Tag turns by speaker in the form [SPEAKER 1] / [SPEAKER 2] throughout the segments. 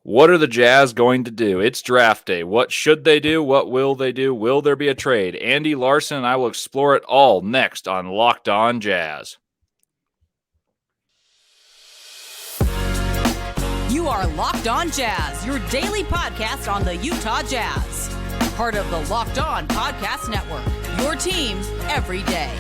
[SPEAKER 1] What are the Jazz going to do? It's draft day. What should they do? What will they do? Will there be a trade? Andy, Larsen, and I will explore it all next on Locked On Jazz.
[SPEAKER 2] You are Locked On Jazz, your daily podcast on the Utah Jazz. Part of the Locked On Podcast Network, your team every day.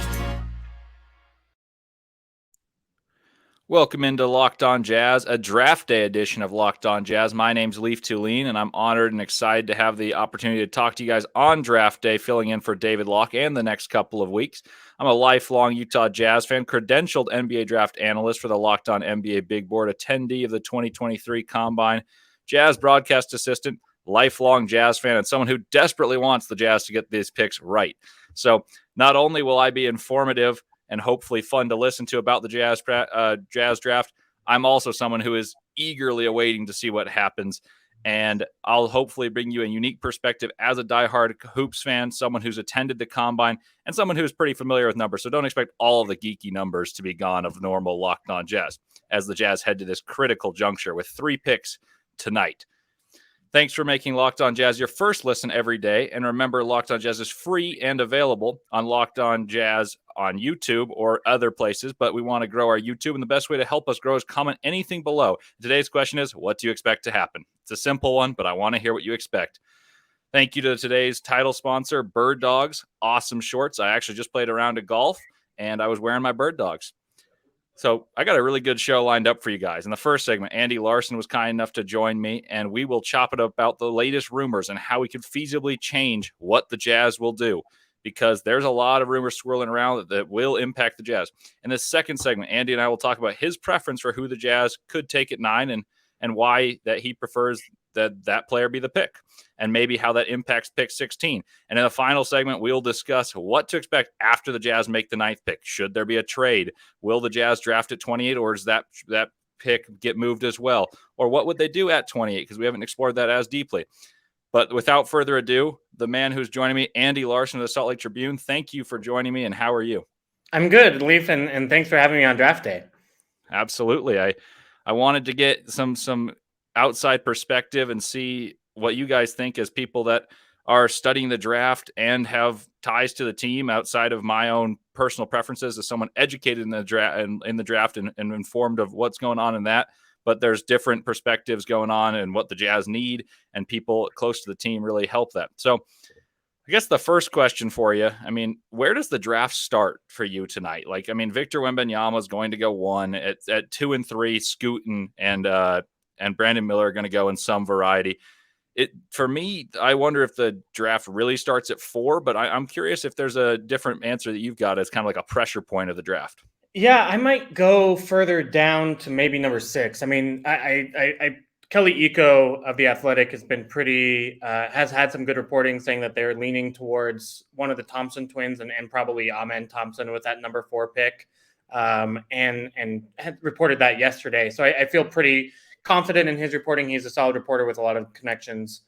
[SPEAKER 1] Welcome into Locked On Jazz, a draft day edition of Locked On Jazz. My name's Leif Thulin, and I'm honored and excited to have the opportunity to talk to you guys on draft day, filling in for David Locke and the next couple of weeks. I'm a lifelong Utah Jazz fan, credentialed NBA draft analyst for the Locked On NBA Big Board, attendee of the 2023 Combine, Jazz broadcast assistant, lifelong Jazz fan, and someone who desperately wants the Jazz to get these picks right. So not only will I be informative and hopefully fun to listen to about the Jazz draft, I'm also someone who is eagerly awaiting to see what happens. And I'll hopefully bring you a unique perspective as a diehard hoops fan, someone who's attended the Combine, and someone who's pretty familiar with numbers. So don't expect all of the geeky numbers to be gone of normal Locked On Jazz as the Jazz head to this critical juncture with 3 picks tonight. Thanks for making Locked On Jazz your first listen every day. And remember, Locked On Jazz is free and available on Locked On Jazz on YouTube or other places, but we want to grow our YouTube, and the best way to help us grow is comment anything below. Today's question is, what do you expect to happen? It's a simple one, but I want to hear what you expect. Thank you to today's title sponsor, Birddogs. Awesome shorts. I actually just played a round of golf, and I was wearing my Birddogs. So I got a really good show lined up for you guys. In the first segment, Andy Larsen was kind enough to join me, and we will chop it about the latest rumors and how we could feasibly change what the Jazz will do, because there's a lot of rumors swirling around that will impact the Jazz. In the second segment, Andy and I will talk about his preference for who the Jazz could take at 9 and why that he prefers that player be the pick, and maybe how that impacts pick 16. And in the final segment, we'll discuss what to expect after the Jazz make the 9th pick. Should there be a trade? Will the Jazz draft at 28, or does that pick get moved as well? Or what would they do at 28? Because we haven't explored that as deeply. But without further ado, the man who's joining me, Andy Larsen of the Salt Lake Tribune. Thank you for joining me, and how are you?
[SPEAKER 3] I'm good, Leif, and thanks for having me on draft day.
[SPEAKER 1] Absolutely. I wanted to get some outside perspective and see what you guys think as people that are studying the draft and have ties to the team outside of my own personal preferences as someone educated in the draft and informed of what's going on in that. But there's different perspectives going on and what the Jazz need, and people close to the team really help that. So I guess the first question for you, where does the draft start for you tonight? Victor Wembanyama is going to go 1 at 2 and 3, Scoot and Brandon Miller are going to go in some variety. For me, I wonder if the draft really starts at 4, but I'm curious if there's a different answer that you've got as kind of like a pressure point of the draft.
[SPEAKER 3] Yeah, I might go further down to maybe number 6. Kelly Iko of The Athletic has been has had some good reporting saying that they're leaning towards one of the Thompson twins and probably Amen Thompson with that number 4 pick, and had reported that yesterday. So I feel pretty confident in his reporting. He's a solid reporter with a lot of connections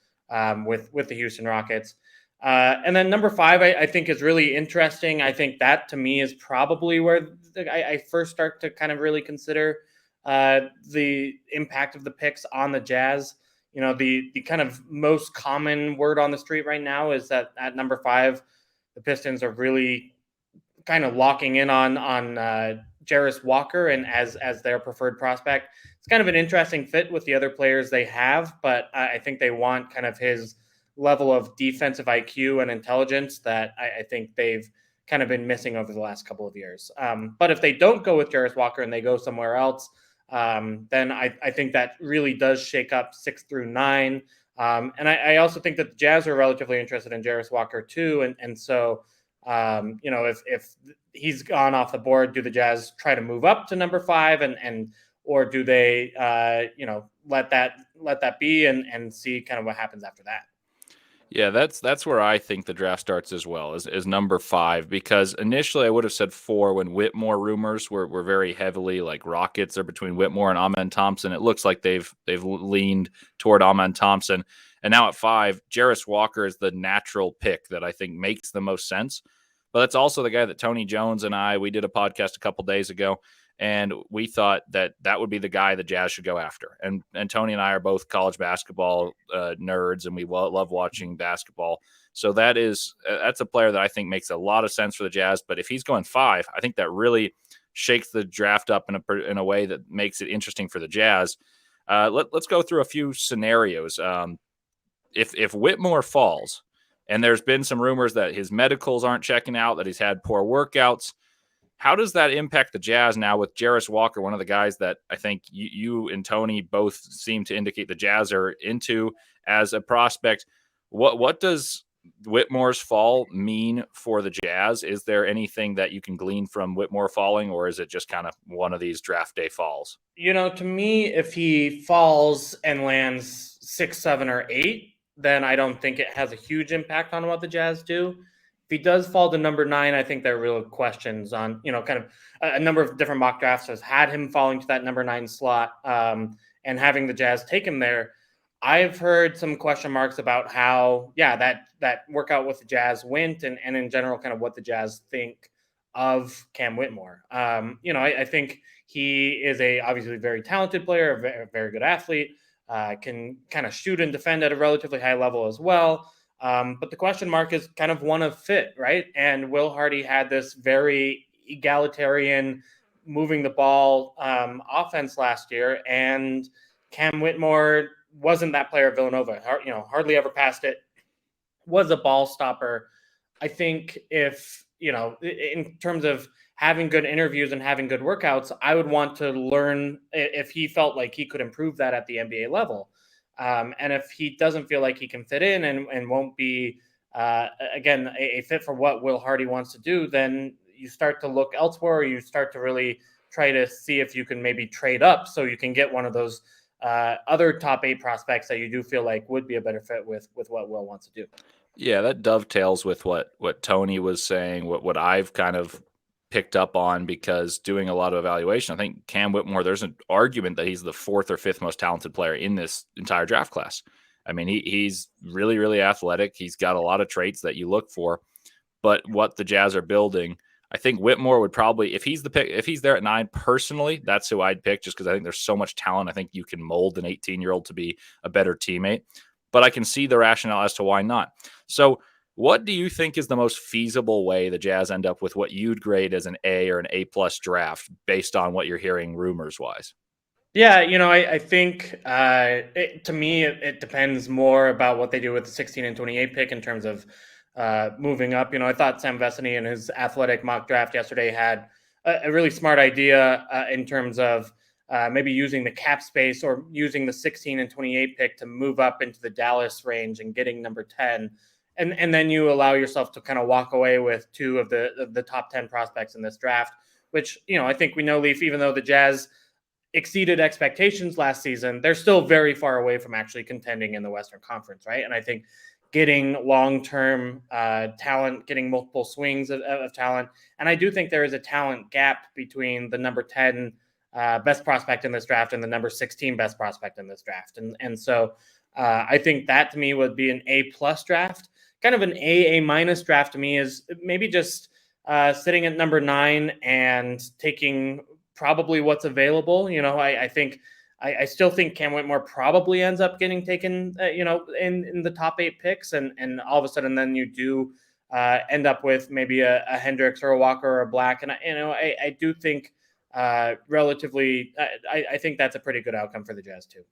[SPEAKER 3] with the Houston Rockets. And then number 5, I think is really interesting. I think that to me is probably where I first start to kind of really consider the impact of the picks on the Jazz. You know, the kind of most common word on the street right now is that at number 5, the Pistons are really kind of locking in on Jarace Walker and as their preferred prospect. It's kind of an interesting fit with the other players they have, but I think they want kind of his level of defensive IQ and intelligence that I think they've kind of been missing over the last couple of years. But if they don't go with Jarace Walker and they go somewhere else, then I think that really does shake up 6 through 9. And I also think that the Jazz are relatively interested in Jarace Walker too. And so, if he's gone off the board, do the Jazz try to move up to number 5 or do they, let that be and see kind of what happens after that?
[SPEAKER 1] Yeah, that's where I think the draft starts as well, is number 5, because initially I would have said 4 when Whitmore rumors were very heavily like Rockets are between Whitmore and Amen Thompson. It looks like they've leaned toward Amen Thompson. And now at 5, Jarace Walker is the natural pick that I think makes the most sense. But that's also the guy that Tony Jones and we did a podcast a couple days ago, And we thought that that would be the guy the Jazz should go after. And Tony and I are both college basketball nerds, and we love watching basketball. So that's a player that I think makes a lot of sense for the Jazz. But if he's going 5, I think that really shakes the draft up in a way that makes it interesting for the Jazz. Let's go through a few scenarios. If Whitmore falls, and there's been some rumors that his medicals aren't checking out, that he's had poor workouts, how does that impact the Jazz now with Jarace Walker, one of the guys that I think you and Tony both seem to indicate the Jazz are into as a prospect? What does Whitmore's fall mean for the Jazz? Is there anything that you can glean from Whitmore falling, or is it just kind of one of these draft day falls?
[SPEAKER 3] To me, if he falls and lands 6, 7, or 8, then I don't think it has a huge impact on what the Jazz do. If he does fall to number 9, I think there are real questions on, kind of a number of different mock drafts has had him falling to that number 9 slot and having the Jazz take him there. I've heard some question marks about how, that workout with the Jazz went and in general, kind of what the Jazz think of Cam Whitmore. I think he is obviously very talented player, a very good athlete, can kind of shoot and defend at a relatively high level as well. But the question mark is kind of one of fit, right? And Will Hardy had this very egalitarian moving the ball offense last year, and Cam Whitmore wasn't that player at Villanova. Hardly ever passed it, was a ball stopper. I think if, in terms of having good interviews and having good workouts, I would want to learn if he felt like he could improve that at the NBA level. And if he doesn't feel like he can fit in and won't be, again, a fit for what Will Hardy wants to do, then you start to look elsewhere. Or you start to really try to see if you can maybe trade up so you can get one of those other top 8 prospects that you do feel like would be a better fit with what Will wants to do.
[SPEAKER 1] Yeah, that dovetails with what Tony was saying, what I've kind of picked up on, because doing a lot of evaluation, I think Cam Whitmore, there's an argument that he's the 4th or 5th most talented player in this entire draft class. I mean, he's really, really athletic. He's got a lot of traits that you look for, but what the Jazz are building, I think Whitmore would probably, if he's the pick, if he's there at 9, personally, that's who I'd pick, just because I think there's so much talent. I think you can mold an 18-year-old to be a better teammate, but I can see the rationale as to why not. So what do you think is the most feasible way the Jazz end up with what you'd grade as an A or an A+ draft based on what you're hearing rumors wise?
[SPEAKER 3] Yeah, I think to me, it depends more about what they do with the 16 and 28 pick in terms of moving up. I thought Sam Vecini in his athletic mock draft yesterday had a really smart idea in terms of maybe using the cap space or using the 16 and 28 pick to move up into the Dallas range and getting number 10. And then you allow yourself to kind of walk away with 2 of the top 10 prospects in this draft, which, I think we know, Leif, even though the Jazz exceeded expectations last season, they're still very far away from actually contending in the Western Conference, right? And I think getting long-term talent, getting multiple swings of talent, and I do think there is a talent gap between the number 10 best prospect in this draft and the number 16 best prospect in this draft. And so I think that to me would be an A+ draft. Kind of an A- draft to me is maybe just sitting at number 9 and taking probably what's available. I think I still think Cam Whitmore probably ends up getting taken, in the top 8 picks, and all of a sudden then you do end up with maybe a Hendricks or a Walker or a Black, and I do think relatively, I think that's a pretty good outcome for the Jazz too.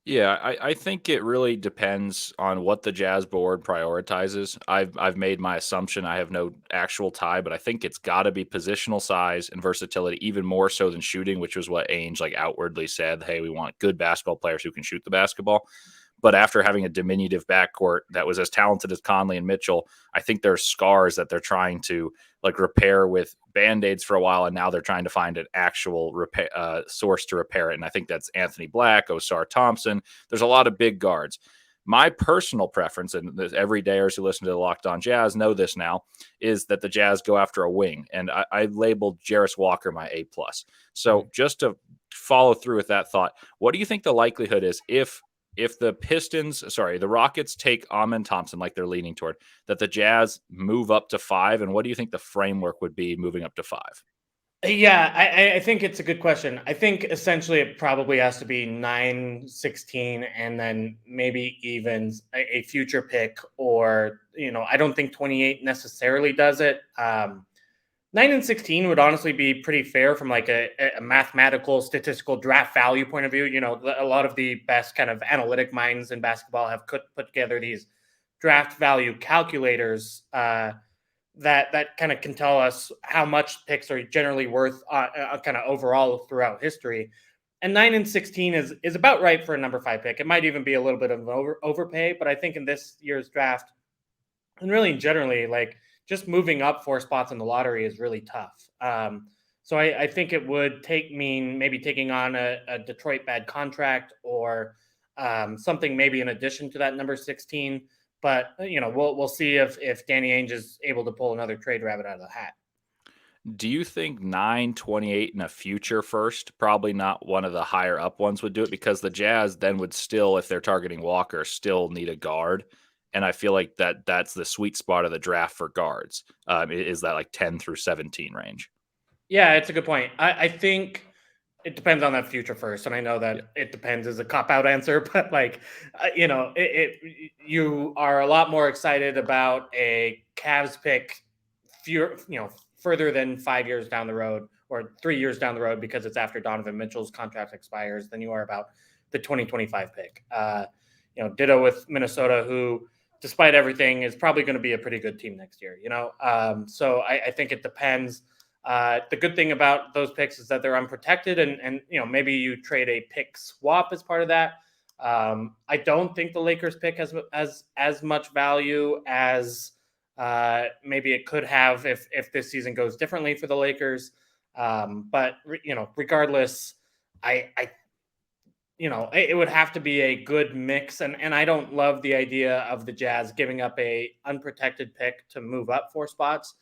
[SPEAKER 1] Yeah, I think it really depends on what the Jazz board prioritizes. I've made my assumption. I have no actual tie, but I think it's got to be positional size and versatility, even more so than shooting, which was what Ainge outwardly said. Hey, we want good basketball players who can shoot the basketball. But after having a diminutive backcourt that was as talented as Conley and Mitchell, I think there's scars that they're trying to repair with Band-Aids for a while, and now they're trying to find an actual source to repair it. And I think that's Anthony Black, Osar Thompson. There's a lot of big guards. My personal preference, and the everydayers who listen to the Locked On Jazz know this now, is that the Jazz go after a wing. And I labeled Jarace Walker my A+. So just to follow through with that thought, what do you think the likelihood is if the Rockets take Amen Thompson like they're leaning toward, that the Jazz move up to 5? And what do you think the framework would be moving up to 5?
[SPEAKER 3] Yeah, I think it's a good question. I think essentially it probably has to be 9, 16, and then maybe even a future pick, or, I don't think 28 necessarily does it. 9 and 16 would honestly be pretty fair from like a mathematical, statistical draft value point of view. A lot of the best kind of analytic minds in basketball have put together these draft value calculators. That kind of can tell us how much picks are generally worth kind of overall throughout history. And 9 and 16 is about right for a number 5 pick. It might even be a little bit of an overpay, but I think in this year's draft, and really generally, like, just moving up 4 spots in the lottery is really tough. So I think it would mean maybe taking on a Detroit bad contract, or something maybe in addition to that number 16. But we'll see if Danny Ainge is able to pull another trade rabbit out of the hat.
[SPEAKER 1] Do you think 9, 28 in a future first, probably not one of the higher up ones, would do it? Because the Jazz then would still, if they're targeting Walker, still need a guard. And I feel like that's the sweet spot of the draft for guards. Is that like 10 through 17 range?
[SPEAKER 3] Yeah, it's a good point. I think it depends on that future first, and I know that it depends is a cop-out answer, but like, you are a lot more excited about a Cavs pick, further than 5 years down the road or 3 years down the road, because it's after Donovan Mitchell's contract expires, than you are about the 2025 pick. Ditto with Minnesota, who, despite everything, is probably going to be a pretty good team next year. So I think it depends. The good thing about those picks is that they're unprotected, and maybe you trade a pick swap as part of that. I don't think the Lakers pick has as much value as maybe it could have if this season goes differently for the Lakers. But regardless, it would have to be a good mix, and I don't love the idea of the Jazz giving up a unprotected pick to move up 4 spots.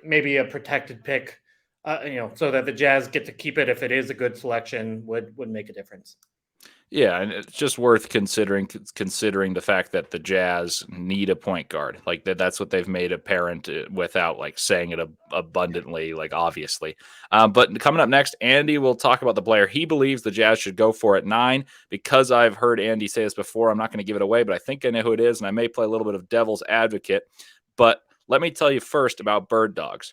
[SPEAKER 3] Maybe a protected pick, so that the Jazz get to keep it if it is a good selection, would make a difference.
[SPEAKER 1] Yeah, and it's just worth considering the fact that the Jazz need a point guard. Like that's what they've made apparent without like saying it abundantly, like obviously. But coming up next, Andy will talk about the player he believes the Jazz should go for at 9. Because I've heard Andy say this before, I'm not going to give it away, but I think I know who it is, and I may play a little bit of devil's advocate. But let me tell you first about Birddogs.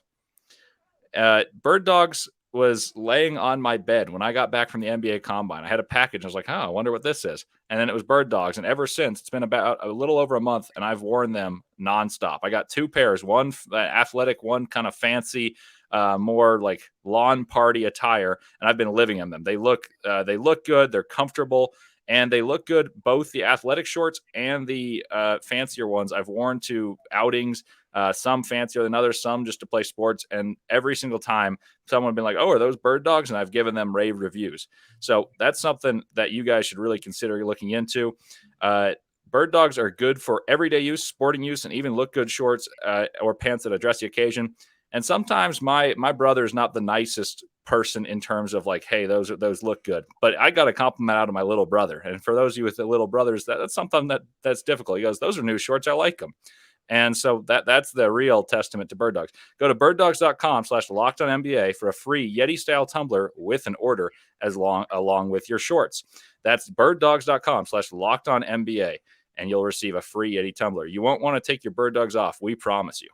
[SPEAKER 1] Birddogs was laying on my bed when I got back from the NBA Combine. I had a package. I was like, I wonder what this is. And then it was Birddogs. And ever since, it's been about a little over a month, and I've worn them nonstop. I got 2 pairs, one athletic, one kind of fancy, more like lawn party attire, and I've been living in them. They look good. They're comfortable. And they look good, both the athletic shorts and the fancier ones. I've worn to outings, some fancier than others, some just to play sports. And every single time someone has been like, oh, are those Birddogs? And I've given them rave reviews. So that's something that you guys should really consider looking into. Birddogs are good for everyday use, sporting use, and even look good shorts or pants that address the occasion. And sometimes my brother is not the nicest person in terms of like, hey, those look good, but I got a compliment out of my little brother. And for those of you with the little brothers, that's something that's difficult. He goes, those are new shorts, I like them. And so that's the real testament to Birddogs. Go to birddogs.com/LockedOnNBA for a free Yeti style tumbler with an order along with your shorts. That's birddogs.com/LockedOnNBA, and you'll receive a free Yeti tumbler. You won't want to take your Birddogs off, we promise you.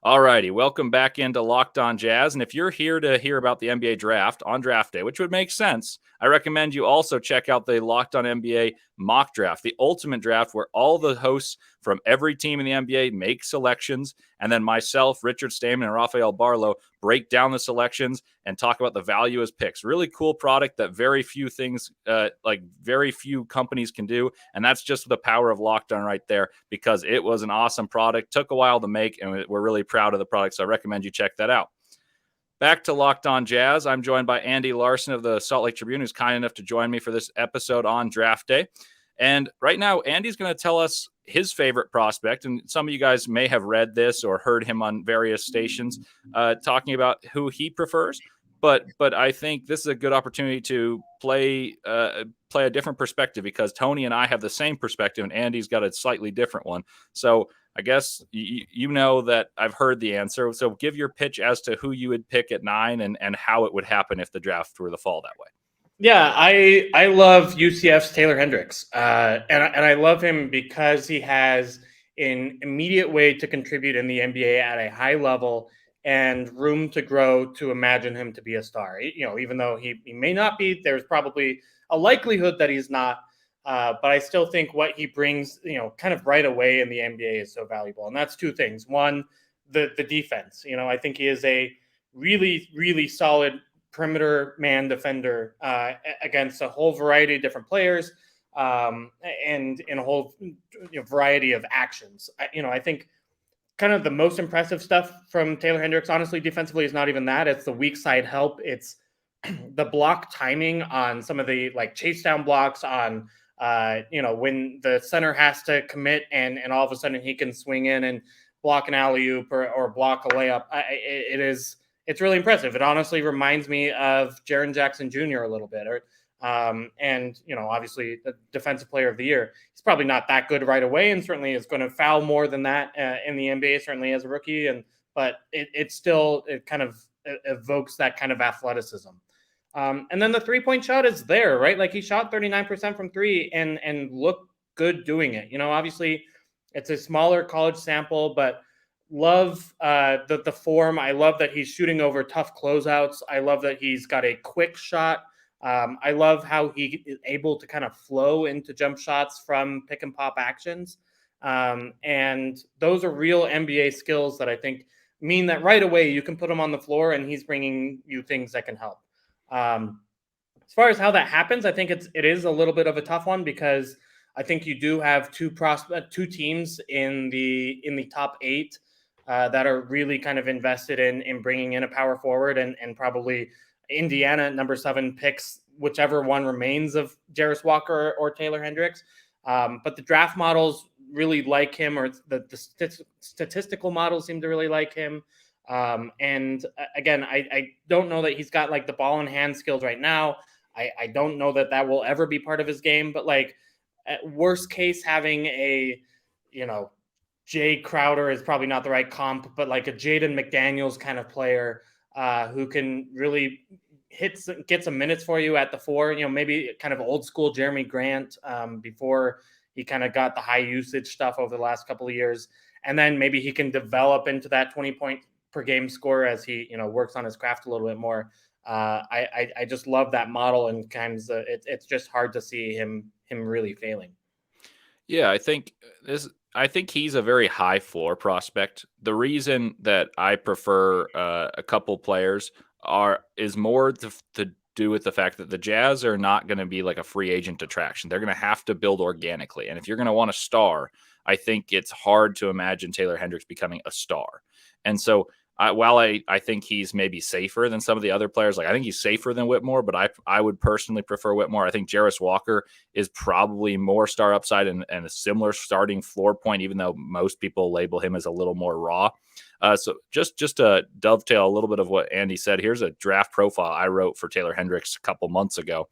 [SPEAKER 1] All righty, welcome back into Locked On Jazz. And if you're here to hear about the NBA draft on draft day, which would make sense, I recommend you also check out the Locked On NBA mock draft, the ultimate draft where all the hosts from every team in the NBA make selections. And then myself, Richard Stamen, and Rafael Barlow break down the selections and talk about the value as picks. Really cool product that very few companies can do. And that's just the power of Locked On right there, because it was an awesome product. Took a while to make, and we're really proud of the product. So I recommend you check that out. Back to Locked On Jazz. I'm joined by Andy Larsen of the Salt Lake Tribune, who's kind enough to join me for this episode on draft day. And right now, Andy's going to tell us his favorite prospect. And some of you guys may have read this or heard him on various stations talking about who he prefers. But I think this is a good opportunity to play a different perspective, because Tony and I have the same perspective and Andy's got a slightly different one. So I guess you know that I've heard the answer. So give your pitch as to who you would pick at 9 and how it would happen if the draft were to fall that way.
[SPEAKER 3] Yeah, I love UCF's Taylor Hendricks, and I love him because he has an immediate way to contribute in the NBA at a high level and room to grow to imagine him to be a star. Even though he may not be, there's probably a likelihood that he's not. But I still think what he brings, kind of right away in the NBA is so valuable, and that's two things. One, the defense. I think he is a really, really solid perimeter man defender against a whole variety of different players and in a whole variety of actions. I think kind of the most impressive stuff from Taylor Hendricks, honestly, defensively, is not even that. It's the weak side help. It's the block timing on some of the chase down blocks on when the center has to commit and all of a sudden he can swing in and block an alley-oop or block a layup. It's really impressive. It honestly reminds me of Jaren Jackson Jr. a little bit, and obviously the defensive player of the year. He's probably not that good right away, and certainly is going to foul more than that in the NBA, certainly as a rookie. But it kind of evokes that kind of athleticism. And then the 3-point shot is there, right? Like he shot 39% from three and looked good doing it. Obviously it's a smaller college sample, but love the form. I love that he's shooting over tough closeouts. I love that he's got a quick shot. I love how he is able to kind of flow into jump shots from pick and pop actions. And those are real NBA skills that I think mean that right away you can put him on the floor and he's bringing you things that can help. As far as how that happens, I think it is a little bit of a tough one because I think you do have two teams in the top 8 that are really kind of invested in bringing in a power forward, and probably Indiana at number 7 picks whichever one remains of Jarris Walker or Taylor Hendricks. But the draft models really like him, or the statistical models seem to really like him. And again, I don't know that he's got the ball in hand skills right now. I don't know that will ever be part of his game, but at worst case, having a, Jay Crowder is probably not the right comp, but a Jaden McDaniels kind of player who can really get some minutes for you at the 4, maybe kind of old school Jeremy Grant before he kind of got the high usage stuff over the last couple of years. And then maybe he can develop into that 20-point per game score as he, works on his craft a little bit more. I just love that model, and it's just hard to see him really failing.
[SPEAKER 1] Yeah, I think he's a very high floor prospect. The reason that I prefer a couple players is more to do with the fact that the Jazz are not going to be like a free agent attraction. They're going to have to build organically. And if you're going to want a star, I think it's hard to imagine Taylor Hendricks becoming a star. And so while I think he's maybe safer than some of the other players, I think he's safer than Whitmore, but I would personally prefer Whitmore. I think Jarris Walker is probably more star upside and a similar starting floor point, even though most people label him as a little more raw. So just to dovetail a little bit of what Andy said, here's a draft profile I wrote for Taylor Hendricks a couple months ago.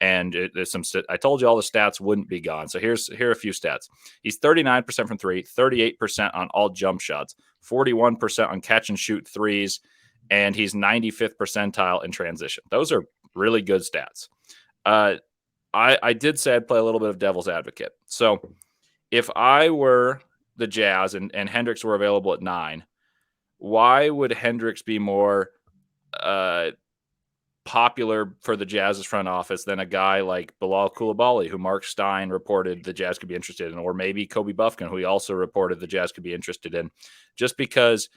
[SPEAKER 1] And there's I told you all the stats wouldn't be gone. So here are a few stats. He's 39% from 3, 38% on all jump shots, 41% on catch and shoot threes, and he's 95th percentile in transition. Those are really good stats. I did say I'd play a little bit of devil's advocate. So if I were the Jazz and Hendricks were available at 9, why would Hendricks be more popular for the Jazz's front office than a guy like Bilal Coulibaly, who Mark Stein reported the Jazz could be interested in, or maybe Kobe Buffkin, who he also reported the Jazz could be interested in? Just because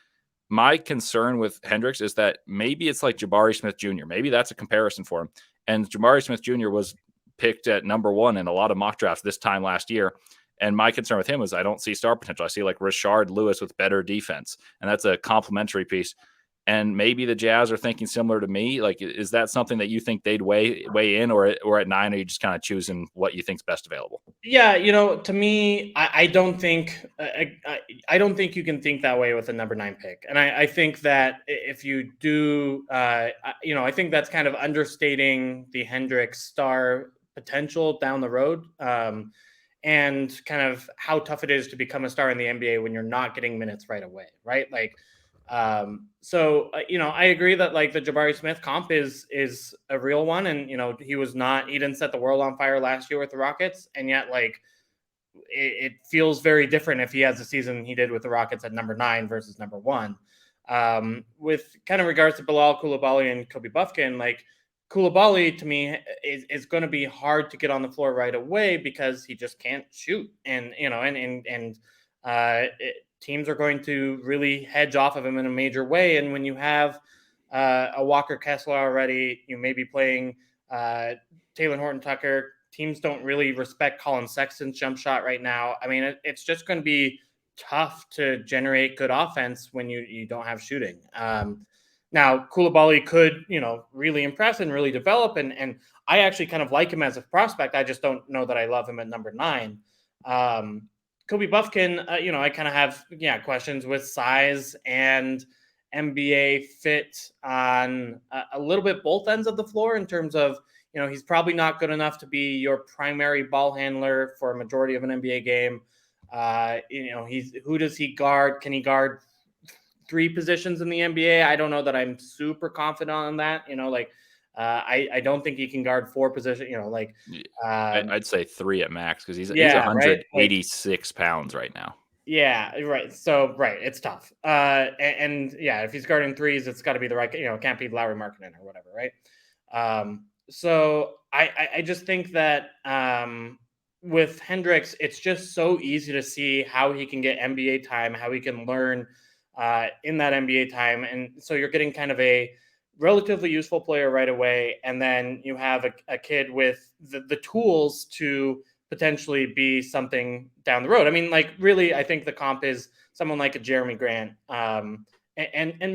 [SPEAKER 1] my concern with Hendricks is that maybe it's like Jabari Smith Jr. Maybe that's a comparison for him. And Jabari Smith Jr. was picked at number 1 in a lot of mock drafts this time last year. And my concern with him is I don't see star potential. I see Rashard Lewis with better defense, and that's a complementary piece. And maybe the Jazz are thinking similar to me. Is that something that you think they'd weigh in, or at 9, are you just kind of choosing what you think's best available?
[SPEAKER 3] Yeah, to me, I don't think you can think that way with a number 9 pick. And I think that if you do, I think that's kind of understating the Hendricks star potential down the road. and kind of how tough it is to become a star in the NBA when you're not getting minutes right away, right? Like, I agree that like the Jabari Smith comp is a real one, and he didn't set the world on fire last year with the Rockets, and yet like it feels very different if he has the season he did with the Rockets at number 9 versus number 1. With kind of regards to Bilal Coulibaly and Kobe Buffkin, like Coulibaly to me is going to be hard to get on the floor right away because he just can't shoot, and teams are going to really hedge off of him in a major way. And when you have a Walker Kessler already, you may be playing Taylor Horton Tucker. Teams don't really respect Colin Sexton's jump shot right now. I mean, it's just going to be tough to generate good offense when you don't have shooting. Now, Coulibaly could, really impress and really develop. And I actually kind of like him as a prospect. I just don't know that I love him at number 9. Kobe Buffkin, I kind of have, questions with size and NBA fit on a little bit both ends of the floor in terms of, he's probably not good enough to be your primary ball handler for a majority of an NBA game. Who does he guard? Can he guard 3 positions in the NBA? I don't know that I'm super confident on that. I don't think he can guard 4 positions.
[SPEAKER 1] I'd say 3 at max because he's 186 pounds right now.
[SPEAKER 3] Yeah, right. So it's tough. If he's guarding 3s, it's got to be the right. Can't be Lauri Markkanen or whatever, right? So I just think that with Hendricks, it's just so easy to see how he can get NBA time, how he can learn in that NBA time. And so you're getting kind of a relatively useful player right away. And then you have a kid with the tools to potentially be something down the road. I mean, like really, I think the comp is someone like a Jeremy Grant. And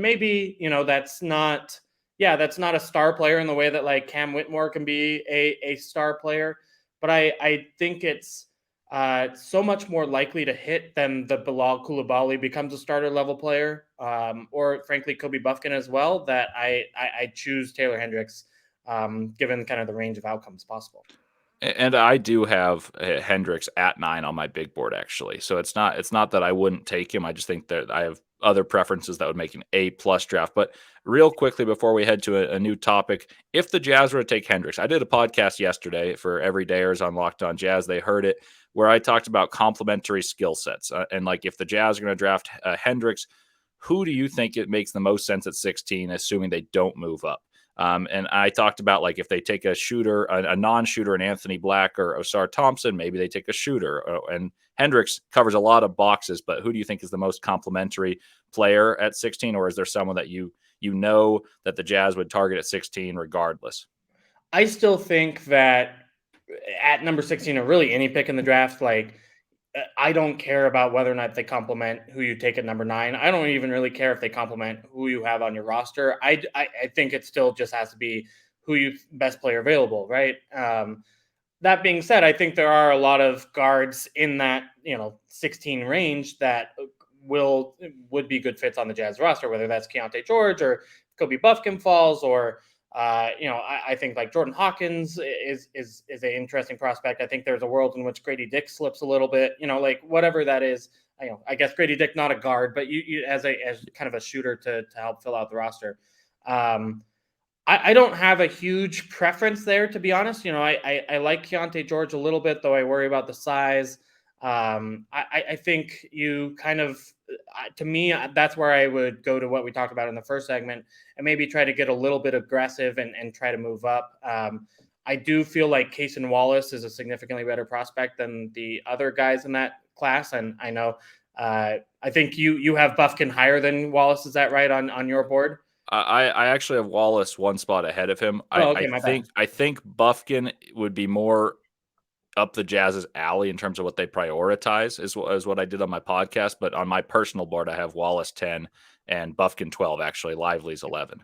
[SPEAKER 3] maybe, that's not a star player in the way that like Cam Whitmore can be a star player. But I think it's so much more likely to hit than the Bilal Coulibaly becomes a starter level player, or frankly Kobe Buffkin as well, that I choose Taylor Hendricks, given kind of the range of outcomes possible.
[SPEAKER 1] And I do have Hendricks at 9 on my big board actually, so it's not that I wouldn't take him. I just think that I have other preferences that would make an A+ draft. But real quickly before we head to a new topic, if the Jazz were to take Hendricks, I did a podcast yesterday for everydayers on Locked On Jazz. They heard it, where I talked about complementary skill sets, and like if the Jazz are going to draft Hendricks, who do you think it makes the most sense at 16, assuming they don't move up? And I talked about like if they take a shooter, a non-shooter, an Anthony Black or Osar Thompson, maybe they take a shooter. And Hendricks covers a lot of boxes, but who do you think is the most complementary player at 16, or is there someone that you know that the Jazz would target at 16 regardless?
[SPEAKER 3] I still think that at number 16, or really any pick in the draft, like I don't care about whether or not they complement who you take at number 9. I don't even really care if they complement who you have on your roster. I think it still just has to be who you best player available, right? That being said, I think there are a lot of guards in that 16 range that would be good fits on the Jazz roster, whether that's Keontae George or Kobe Buffkin falls, or I think like Jordan Hawkins is an interesting prospect. I think there's a world in which Grady Dick slips a little bit, like whatever that is. I guess Grady Dick, not a guard, but you as kind of a shooter to help fill out the roster. I don't have a huge preference there, to be honest. I like Keontae George a little bit, though I worry about the size. I think you kind of, to me, that's where I would go to what we talked about in the first segment and maybe try to get a little bit aggressive and try to move up. I do feel like Cason Wallace is a significantly better prospect than the other guys in that class. And I know, I think you have Buffkin higher than Wallace. Is that right on your board?
[SPEAKER 1] I actually have Wallace one spot ahead of him. I think Buffkin would be more up the Jazz's alley in terms of what they prioritize is what I did on my podcast. But on my personal board, I have Wallace 10 and Buffkin 12, actually. Lively's 11.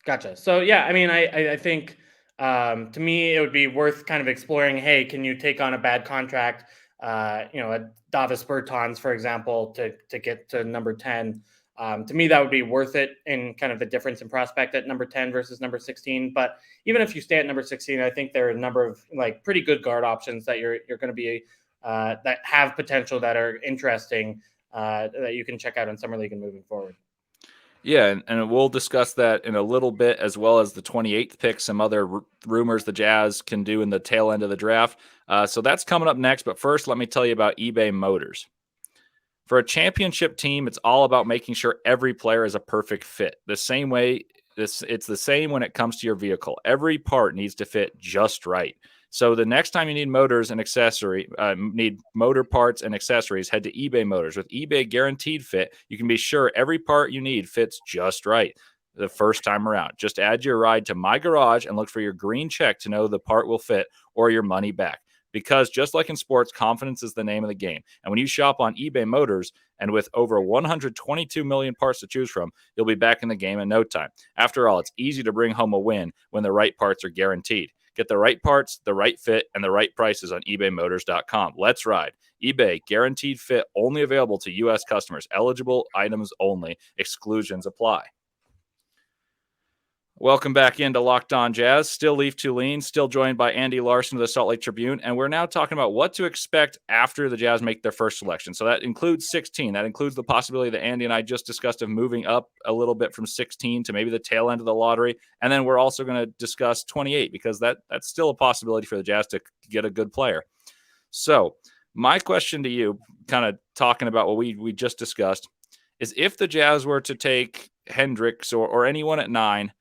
[SPEAKER 3] Gotcha. So, yeah, I mean, I think to me, it would be worth kind of exploring, hey, can you take on a bad contract, a Davis Bertans, for example, to get to number 10. To me, that would be worth it in kind of the difference in prospect at number 10 versus number 16. But even if you stay at number 16, I think there are a number of like pretty good guard options that you're going to be that have potential, that are interesting, that you can check out in Summer League and moving forward.
[SPEAKER 1] Yeah, and we'll discuss that in a little bit, as well as the 28th pick, some other rumors the Jazz can do in the tail end of the draft. So that's coming up next. But first, let me tell you about eBay Motors. For a championship team, it's all about making sure every player is a perfect fit. The same way, it's the same when it comes to your vehicle. Every part needs to fit just right. So the next time you need motors and need motor parts and accessories, head to eBay Motors. With eBay Guaranteed Fit, you can be sure every part you need fits just right the first time around. Just add your ride to My Garage and look for your green check to know the part will fit or your money back. Because just like in sports, confidence is the name of the game. And when you shop on eBay Motors, and with over 122 million parts to choose from, you'll be back in the game in no time. After all, it's easy to bring home a win when the right parts are guaranteed. Get the right parts, the right fit, and the right prices on ebaymotors.com. Let's ride. eBay Guaranteed Fit, only available to U.S. customers. Eligible items only. Exclusions apply. Welcome back into Locked On Jazz. Still Leif Thulin, still joined by Andy Larsen of the Salt Lake Tribune. And we're now talking about what to expect after the Jazz make their first selection. So that includes 16. That includes the possibility that Andy and I just discussed of moving up a little bit from 16 to maybe the tail end of the lottery. And then we're also going to discuss 28, because that's still a possibility for the Jazz to get a good player. So my question to you, kind of talking about what we just discussed, is if the Jazz were to take Hendricks or anyone at 9,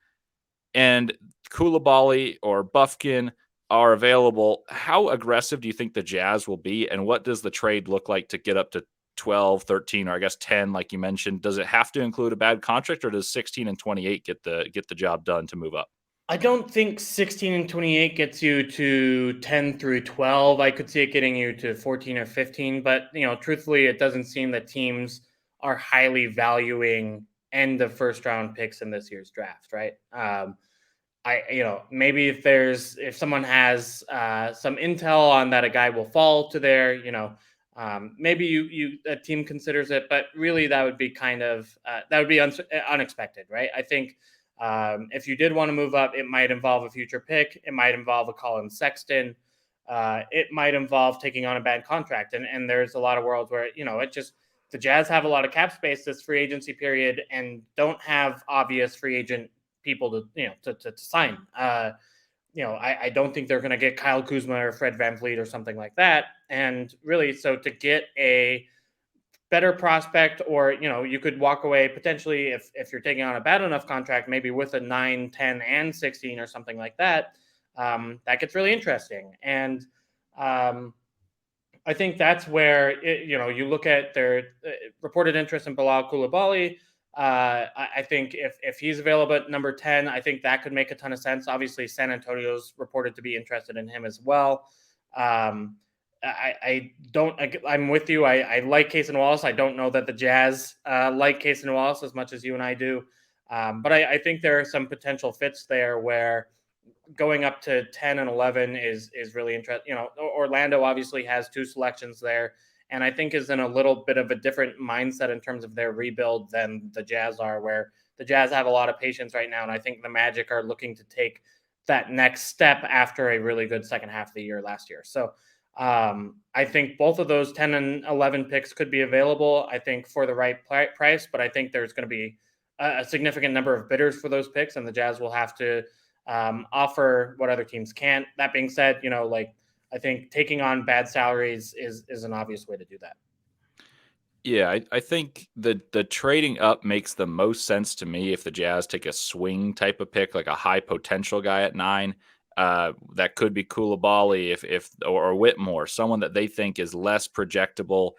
[SPEAKER 1] and Coulibaly or Bufkin are available, how aggressive do you think the Jazz will be? And what does the trade look like to get up to 12, 13, or I guess 10, like you mentioned? Does it have to include a bad contract, or does 16 and 28 get the job done to move up?
[SPEAKER 3] I don't think 16 and 28 gets you to 10 through 12. I could see it getting you to 14 or 15, but truthfully, it doesn't seem that teams are highly valuing end of first round picks in this year's draft, right? Maybe if someone has some intel on that a guy will fall to there, maybe a team considers it, but really that would be unexpected, right? I think if you did want to move up, it might involve a future pick. It might involve a Colin Sexton. It might involve taking on a bad contract. And there's a lot of worlds where, the Jazz have a lot of cap space this free agency period and don't have obvious free agent people to sign. I don't think they're going to get Kyle Kuzma or Fred VanVleet or something like that. And really, so to get a better prospect, or you could walk away potentially if you're taking on a bad enough contract, maybe with a 9, 10, and 16 or something like that. That gets really interesting. And I think that's where you look at their reported interest in Bilal Coulibaly. I think if he's available at number 10, I think that could make a ton of sense. Obviously, San Antonio's reported to be interested in him as well. I'm with you. I like Case and Wallace. I don't know that the Jazz like Case and Wallace as much as you and I do. But I think there are some potential fits there where going up to 10 and 11 is really interesting. Orlando obviously has 2 selections there, and I think is in a little bit of a different mindset in terms of their rebuild than the Jazz are, where the Jazz have a lot of patience right now. And I think the Magic are looking to take that next step after a really good second half of the year last year. So I think both of those 10 and 11 picks could be available, I think, for the right price, but I think there's going to be a significant number of bidders for those picks, and the Jazz will have to offer what other teams can't. That being said, I think taking on bad salaries is an obvious way to do that.
[SPEAKER 1] Yeah, I think the trading up makes the most sense to me if the Jazz take a swing type of pick, like a high potential guy at 9. That could be Coulibaly or Whitmore, someone that they think is less projectable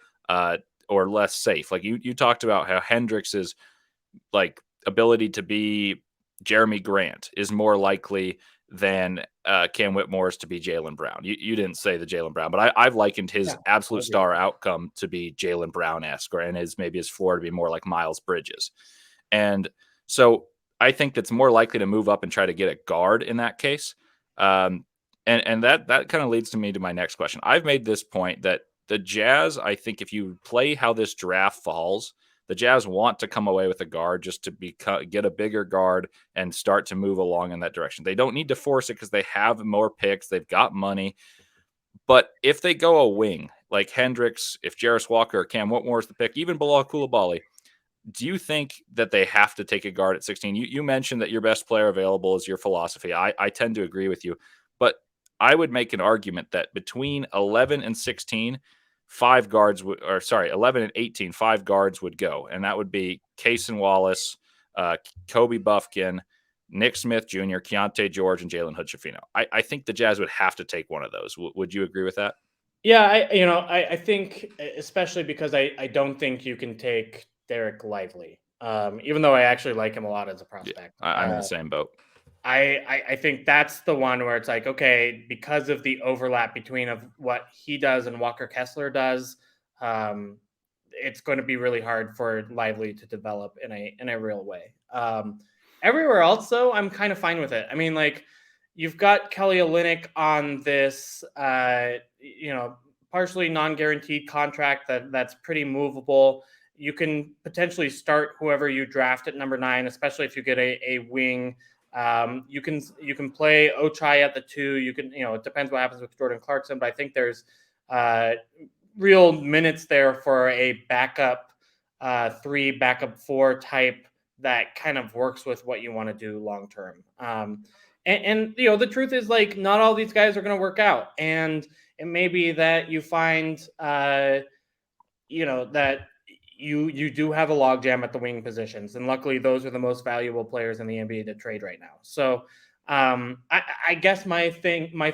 [SPEAKER 1] or less safe. Like you talked about how Hendricks is like ability to be Jeremy Grant is more likely than Cam Whitmore's to be Jaylen Brown. You didn't say the Jaylen Brown, but I've likened his absolute star outcome to be Jaylen Brown-esque, and maybe his floor to be more like Miles Bridges. And so I think that's more likely to move up and try to get a guard in that case. And that kind of leads to me to my next question. I've made this point that the Jazz, I think if you play how this draft falls, the Jazz want to come away with a guard just to get a bigger guard and start to move along in that direction. They don't need to force it because they have more picks. They've got money. But if they go a wing like Hendricks, if Jarris Walker or Cam Whitmore is the pick, even Bilal Coulibaly, do you think that they have to take a guard at 16? You mentioned that your best player available is your philosophy. I tend to agree with you, but I would make an argument that between 11 and 16, 11 and 18, 5 guards would go. And that would be Cason Wallace, Kobe Buffkin, Nick Smith Jr., Keontae George, and Jalen Hood-Schifino. I think the Jazz would have to take one of those. Would you agree with that?
[SPEAKER 3] Yeah, I think especially because I don't think you can take Derek Lively, even though I actually like him a lot as a prospect.
[SPEAKER 1] Yeah, I'm in the same boat.
[SPEAKER 3] I think that's the one where it's like, okay, because of the overlap between of what he does and Walker Kessler does, it's going to be really hard for Lively to develop in a real way. Everywhere else, though, I'm kind of fine with it. I mean, like, you've got Kelly Olynyk on this, partially non-guaranteed contract that's pretty movable. You can potentially start whoever you draft at number 9, especially if you get a wing. You can play Ochai at the 2. You can, it depends what happens with Jordan Clarkson, but I think there's real minutes there for a backup 3, backup 4 type that kind of works with what you want to do long term. And the truth is, like, not all these guys are going to work out, and it may be that you find that you do have a logjam at the wing positions, and luckily those are the most valuable players in the NBA to trade right now. So I guess my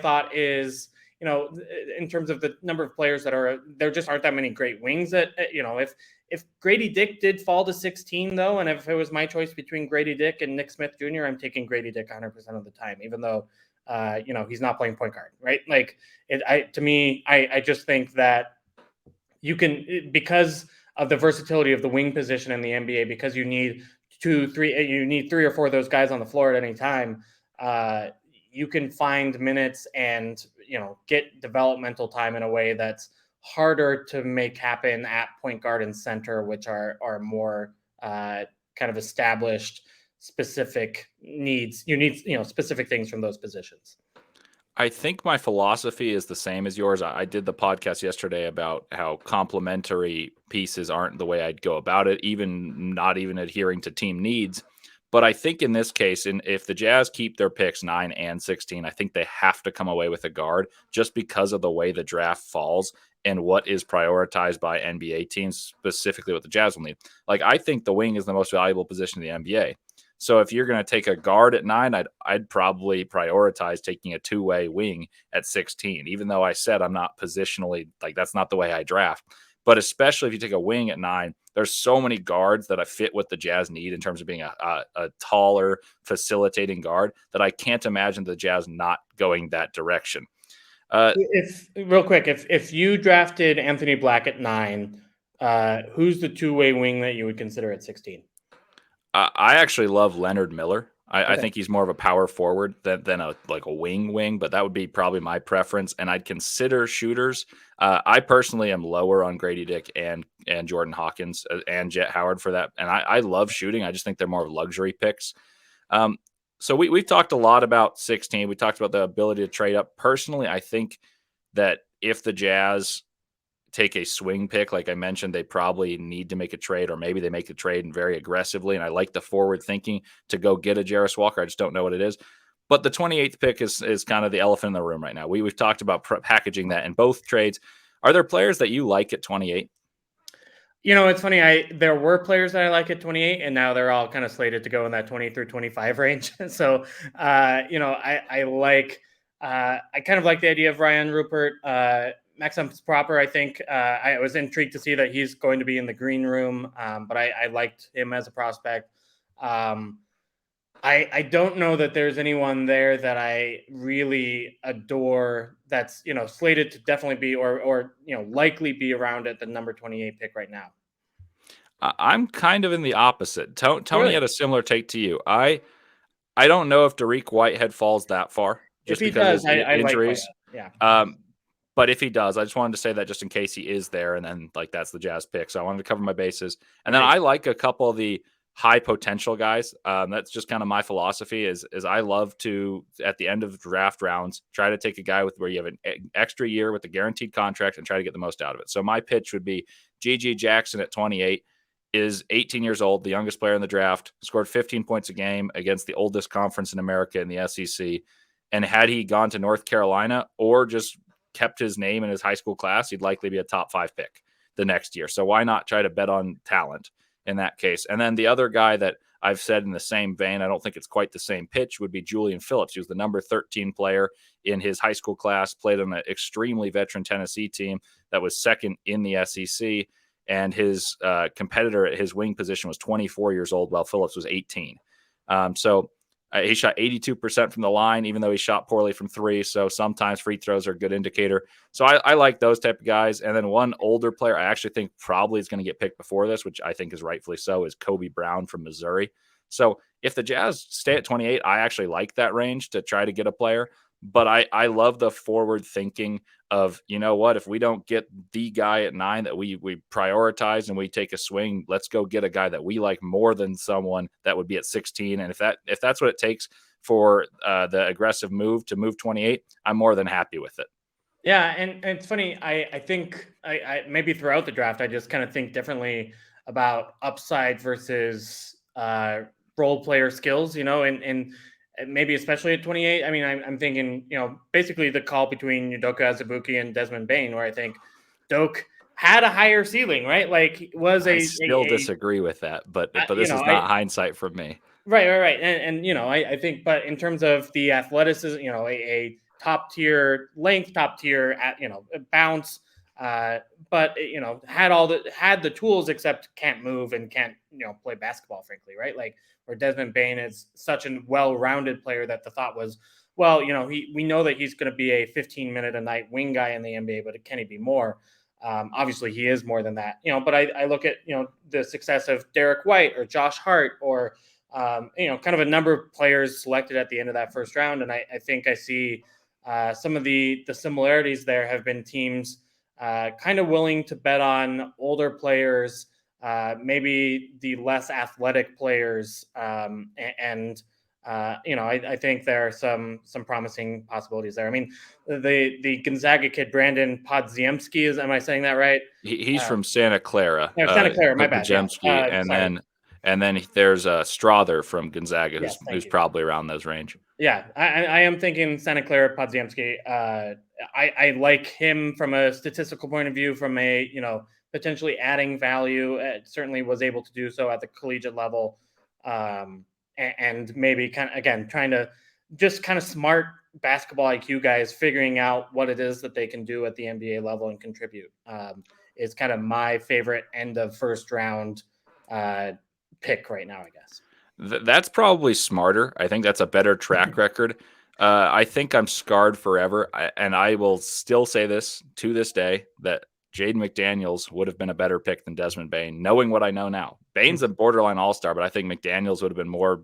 [SPEAKER 3] thought is, in terms of the number of players there just aren't that many great wings that, if Grady Dick did fall to 16 though, and if it was my choice between Grady Dick and Nick Smith Jr., I'm taking Grady Dick 100% of the time, even though, he's not playing point guard, right? Like, I just think that you can, because of the versatility of the wing position in the NBA, because you need 3 or 4 of those guys on the floor at any time. You can find minutes and, get developmental time in a way that's harder to make happen at point guard and center, which are more kind of established specific needs. You need, specific things from those positions.
[SPEAKER 1] I think my philosophy is the same as yours. I did the podcast yesterday about how complementary pieces aren't the way I'd go about it, not even adhering to team needs. But I think in this case, if the Jazz keep their picks 9 and 16, I think they have to come away with a guard just because of the way the draft falls and what is prioritized by NBA teams, specifically what the Jazz will need. Like, I think the wing is the most valuable position in the NBA. So if you're going to take a guard at 9, I'd probably prioritize taking a 2-way wing at 16, even though I said I'm not positionally, like, that's not the way I draft. But especially if you take a wing at 9, there's so many guards that I fit what the Jazz need in terms of being a taller, facilitating guard that I can't imagine the Jazz not going that direction.
[SPEAKER 3] If you drafted Anthony Black at 9, who's the 2-way wing that you would consider at 16?
[SPEAKER 1] I actually love Leonard Miller. I think he's more of a power forward than a wing, but that would be probably my preference. And I'd consider shooters. I personally am lower on Grady Dick and Jordan Hawkins and Jet Howard for that. And I love shooting. I just think they're more of luxury picks. So we've talked a lot about 16. We talked about the ability to trade up. Personally, I think that if the Jazz take a swing pick, like I mentioned, they probably need to make a trade, or maybe they make the trade very aggressively. And I like the forward thinking to go get a Jarris Walker. I just don't know what it is. But the 28th pick is kind of the elephant in the room right now. We've talked about packaging that in both trades. Are there players that you like at 28?
[SPEAKER 3] It's funny. There were players that I like at 28, and now they're all kind of slated to go in that 20 through 25 range. So, I kind of like the idea of Ryan Rupert. Maxim Proper, I think I was intrigued to see that he's going to be in the green room, but I liked him as a prospect. I don't know that there's anyone there that I really adore that's, slated to definitely be or likely be around at the number 28 pick right now.
[SPEAKER 1] I'm kind of in the opposite. Tony had a similar take to you. I don't know if Derek Whitehead falls that far just because of injuries.
[SPEAKER 3] Yeah.
[SPEAKER 1] But if he does, I just wanted to say that just in case he is there, and then that's the Jazz pick. So I wanted to cover my bases. And then I like a couple of the high potential guys. That's just kind of my philosophy is I love to, at the end of draft rounds, try to take a guy where you have an extra year with a guaranteed contract and try to get the most out of it. So my pitch would be GG Jackson at 28 is 18 years old, the youngest player in the draft, scored 15 points a game against the oldest conference in America in the SEC. And had he gone to North Carolina or just kept his name in his high school class, he'd likely be a top 5 pick the next year. So why not try to bet on talent in that case? And then the other guy that I've said in the same vein, I don't think it's quite the same pitch, would be Julian Phillips. He was the number 13 player in his high school class, played on an extremely veteran Tennessee team that was second in the SEC. And his competitor at his wing position was 24 years old, while Phillips was 18. He shot 82% from the line, even though he shot poorly from 3. So sometimes free throws are a good indicator. So I like those type of guys. And then one older player I actually think probably is going to get picked before this, which I think is rightfully so, is Kobe Brown from Missouri. So if the Jazz stay at 28, I actually like that range to try to get a player. But I love the forward thinking of, you know what, if we don't get the guy at 9 that we prioritize and we take a swing, let's go get a guy that we like more than someone that would be at 16. And if that's what it takes for the aggressive move to move 28, I'm more than happy with it.
[SPEAKER 3] Yeah, and it's funny. I think I maybe throughout the draft, I just kind of think differently about upside versus role player skills, and maybe especially at 28. I mean, I'm thinking, basically the call between Udoka Azubuike and Desmond Bane, where I think Doak had a higher ceiling, right? Like
[SPEAKER 1] I still disagree with that, but this is not hindsight from me.
[SPEAKER 3] Right. And I think, but in terms of the athleticism, a top tier length, top tier bounce, but had the tools, except can't move and can't play basketball, frankly, right? Like, where Desmond Bane is such a well-rounded player that the thought was, well, we know that he's going to be a 15-minute a night wing guy in the NBA, but can he be more? Obviously he is more than that, but I look at the success of Derek White or Josh Hart or kind of a number of players selected at the end of that first round, and I think I see some of the similarities there have been teams kind of willing to bet on older players, maybe the less athletic players. I think there are some promising possibilities there. I mean, the Gonzaga kid, Brandon Podziemski, am I saying that right?
[SPEAKER 1] He's from Santa Clara.
[SPEAKER 3] Santa Clara, my bad.
[SPEAKER 1] Podziemski, and then there's Strother from Gonzaga, who's probably around those range.
[SPEAKER 3] Yeah, I am thinking Santa Clara Podziemski. I like him from a statistical point of view, from a potentially adding value. Certainly was able to do so at the collegiate level, and maybe kind of, again, trying to just kind of smart basketball IQ guys figuring out what it is that they can do at the NBA level and contribute. Is kind of my favorite end of first round pick right now, I guess.
[SPEAKER 1] That's probably smarter. I think that's a better track record. I think I'm scarred forever, and I will still say this to this day, that Jaden McDaniels would have been a better pick than Desmond Bane, knowing what I know now. Bane's a borderline all-star, but I think McDaniels would have been more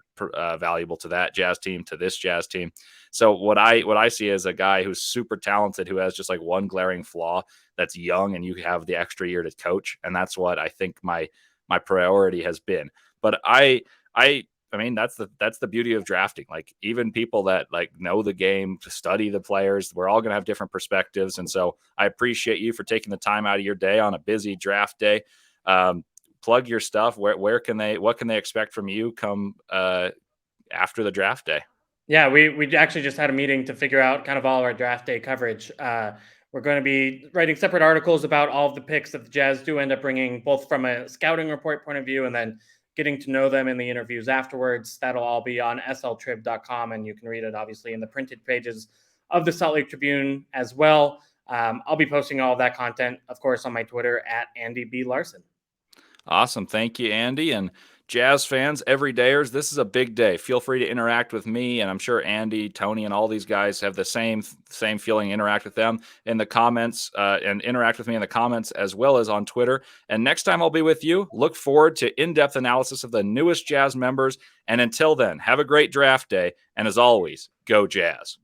[SPEAKER 1] valuable to that Jazz team, to this Jazz team. So what I see as a guy who's super talented, who has just like one glaring flaw, that's young, and you have the extra year to coach, and that's what I think my priority has been. But I mean, that's the beauty of drafting. Like, even people that like know the game, to study the players, we're all going to have different perspectives. And so I appreciate you for taking the time out of your day on a busy draft day. Plug your stuff. What can they expect from you come after the draft day?
[SPEAKER 3] Yeah, we actually just had a meeting to figure out kind of all our draft day coverage. We're going to be writing separate articles about all of the picks that the Jazz do end up bringing, both from a scouting report point of view and then getting to know them in the interviews afterwards. That'll all be on sltrib.com, and you can read it obviously in the printed pages of the Salt Lake Tribune as well. I'll be posting all of that content, of course, on my Twitter at Andy B. Larsen.
[SPEAKER 1] Awesome. Thank you, Andy. And Jazz fans, everydayers, this is a big day. Feel free to interact with me, and I'm sure Andy, Tony, and all these guys have the same feeling. Interact with them in the comments, and interact with me in the comments as well as on Twitter. And next time I'll be with you, look forward to in-depth analysis of the newest Jazz members. And until then, have a great draft day. And as always, go Jazz.